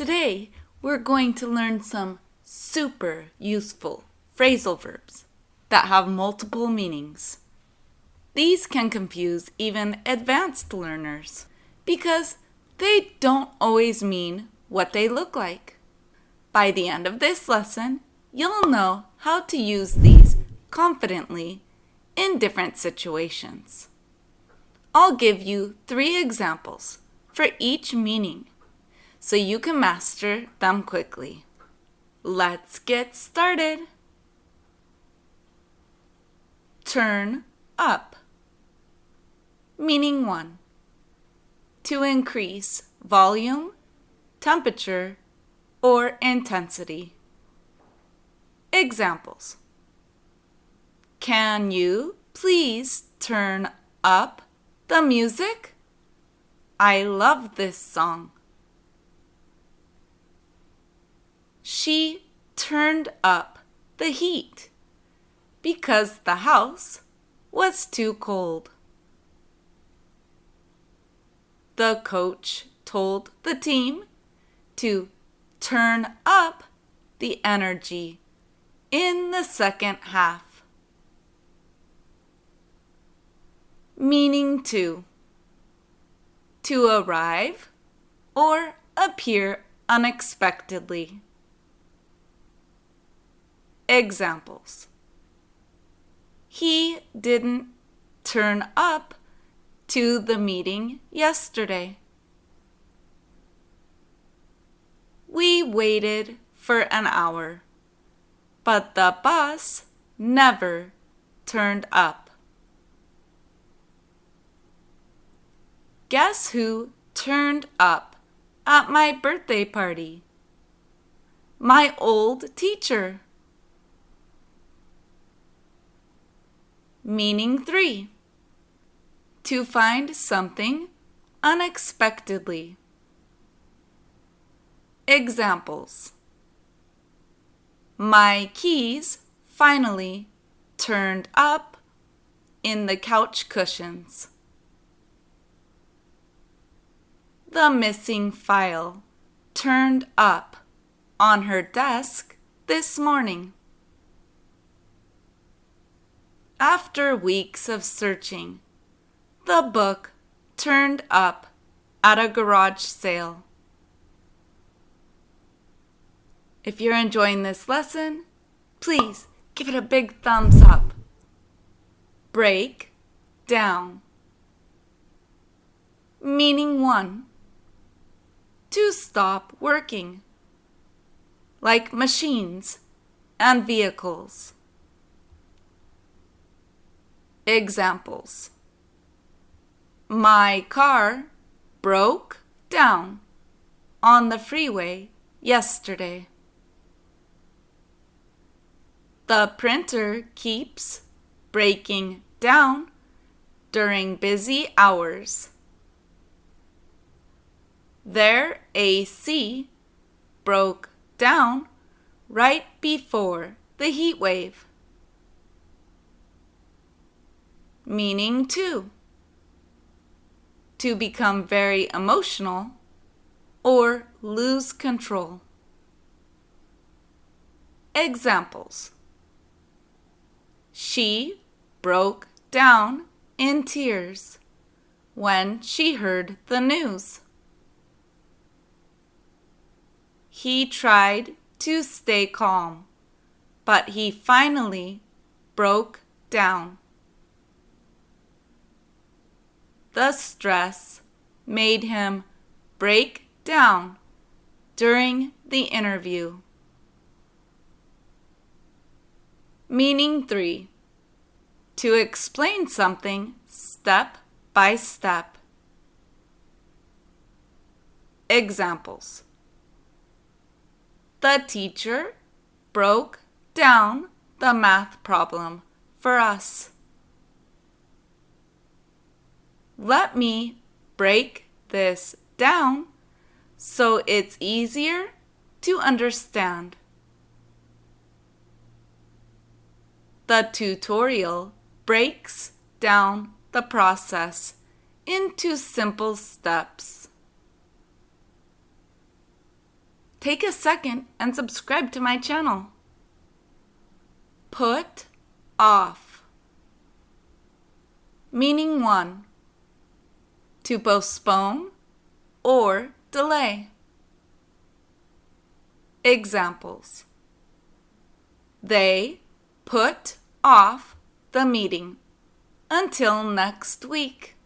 Today, we're going to learn some super useful phrasal verbs that have multiple meanings. These can confuse even advanced learners because they don't always mean what they look like. By the end of this lesson, you'll know how to use these confidently in different situations. I'll give you 3 examples for each meaning so you can master them quickly. Let's get started. Turn up. Meaning 1. To increase volume, temperature, or intensity. Examples. Can you please turn up the music? I love this song. She turned up the heat because the house was too cold. The coach told the team to turn up the energy in the second half. Meaning 2. To arrive or appear unexpectedly. Examples. He didn't turn up to the meeting yesterday. We waited for an hour, but the bus never turned up. Guess who turned up at my birthday party? My old teacher. Meaning 3. To find something unexpectedly. Examples. My keys finally turned up in the couch cushions. The missing file turned up on her desk this morning. After weeks of searching, the book turned up at a garage sale. If you're enjoying this lesson, please give it a big thumbs up. Break down. Meaning 1. To stop working, like machines and vehicles. Examples. My car broke down on the freeway yesterday. The printer keeps breaking down during busy hours. Their AC broke down right before the heat wave. Meaning 2. To become very emotional or lose control. Examples. She broke down in tears when she heard the news. He tried to stay calm, but he finally broke down. The stress made him break down during the interview. Meaning 3. To explain something step by step. Examples. The teacher broke down the math problem for us. Let me break this down so it's easier to understand. The tutorial breaks down the process into simple steps. take a second and subscribe to my channel. Put off. Meaning 1. To postpone or delay. Examples. They put off the meeting until next week.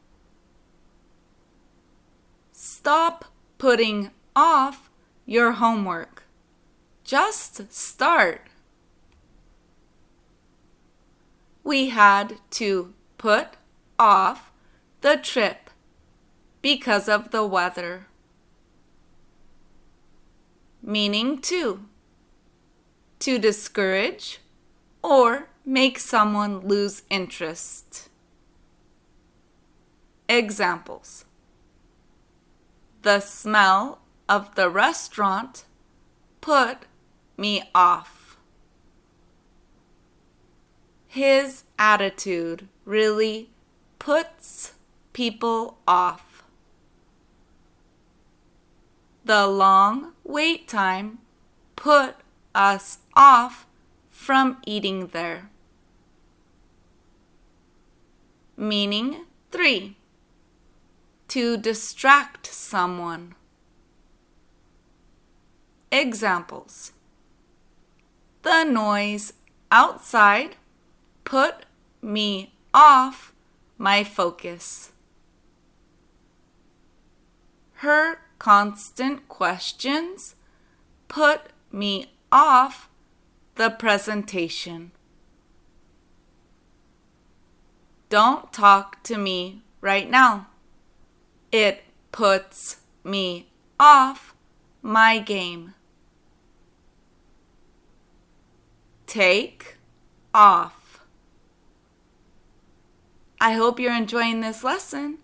Stop putting off your homework. Just start. We had to put off the trip because of the weather. Meaning 2. To discourage or make someone lose interest. Examples. The smell of the restaurant put me off. His attitude really puts people off. The long wait time put us off from eating there. Meaning 3. To distract someone. Examples. The noise outside put me off my focus. Her constant questions put me off the presentation. Don't talk to me right now. It puts me off my game. Take off. I hope you're enjoying this lesson.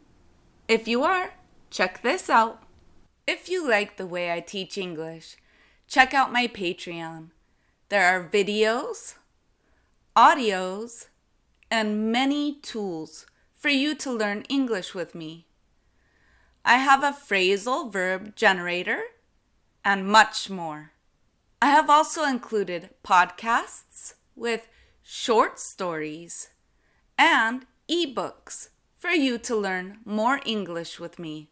If you are, check this out. If you like the way I teach English, check out my Patreon. There are videos, audios, and many tools for you to learn English with me. I have a phrasal verb generator and much more. I have also included podcasts with short stories and ebooks for you to learn more English with me.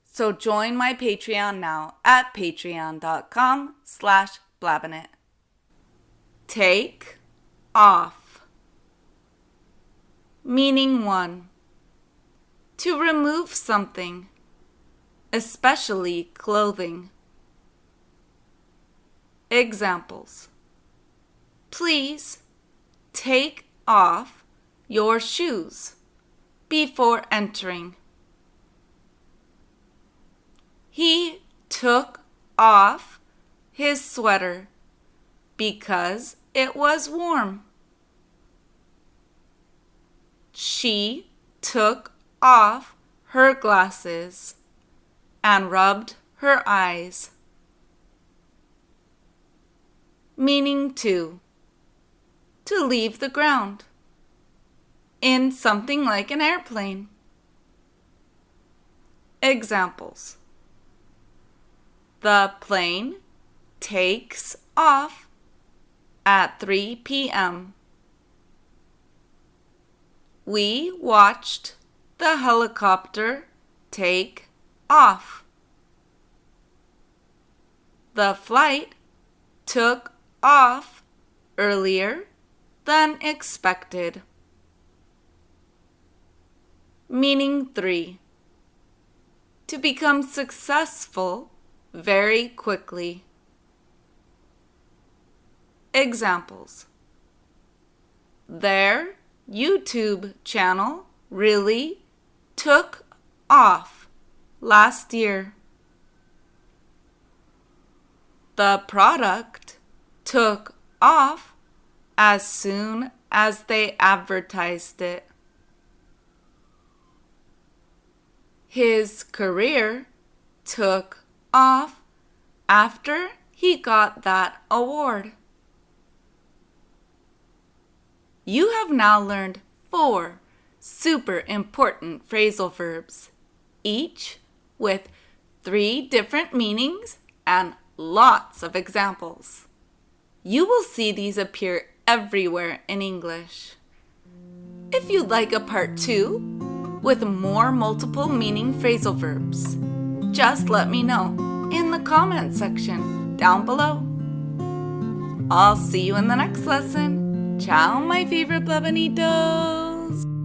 So join my Patreon now at patreon.com/blabbinit. Take off. Meaning 1. To remove something, especially clothing. Examples. Please take off your shoes before entering. He took off his sweater because it was warm. She took off her glasses and rubbed her eyes. Meaning 2. To leave the ground. In something like an airplane. Examples. The plane takes off at 3 p.m. We watched the helicopter take off. The flight took off earlier than expected. Meaning 3. To become successful very quickly. Examples. Their YouTube channel really took off last year. The product took off as soon as they advertised it. His career took off after he got that award. You have now learned 4 super important phrasal verbs, each with 3 different meanings and lots of examples. You will see these appear everywhere in English. If you'd like a part 2 with more multiple meaning phrasal verbs, just let me know in the comment section down below. I'll see you in the next lesson. Ciao, my favorite plebanitos!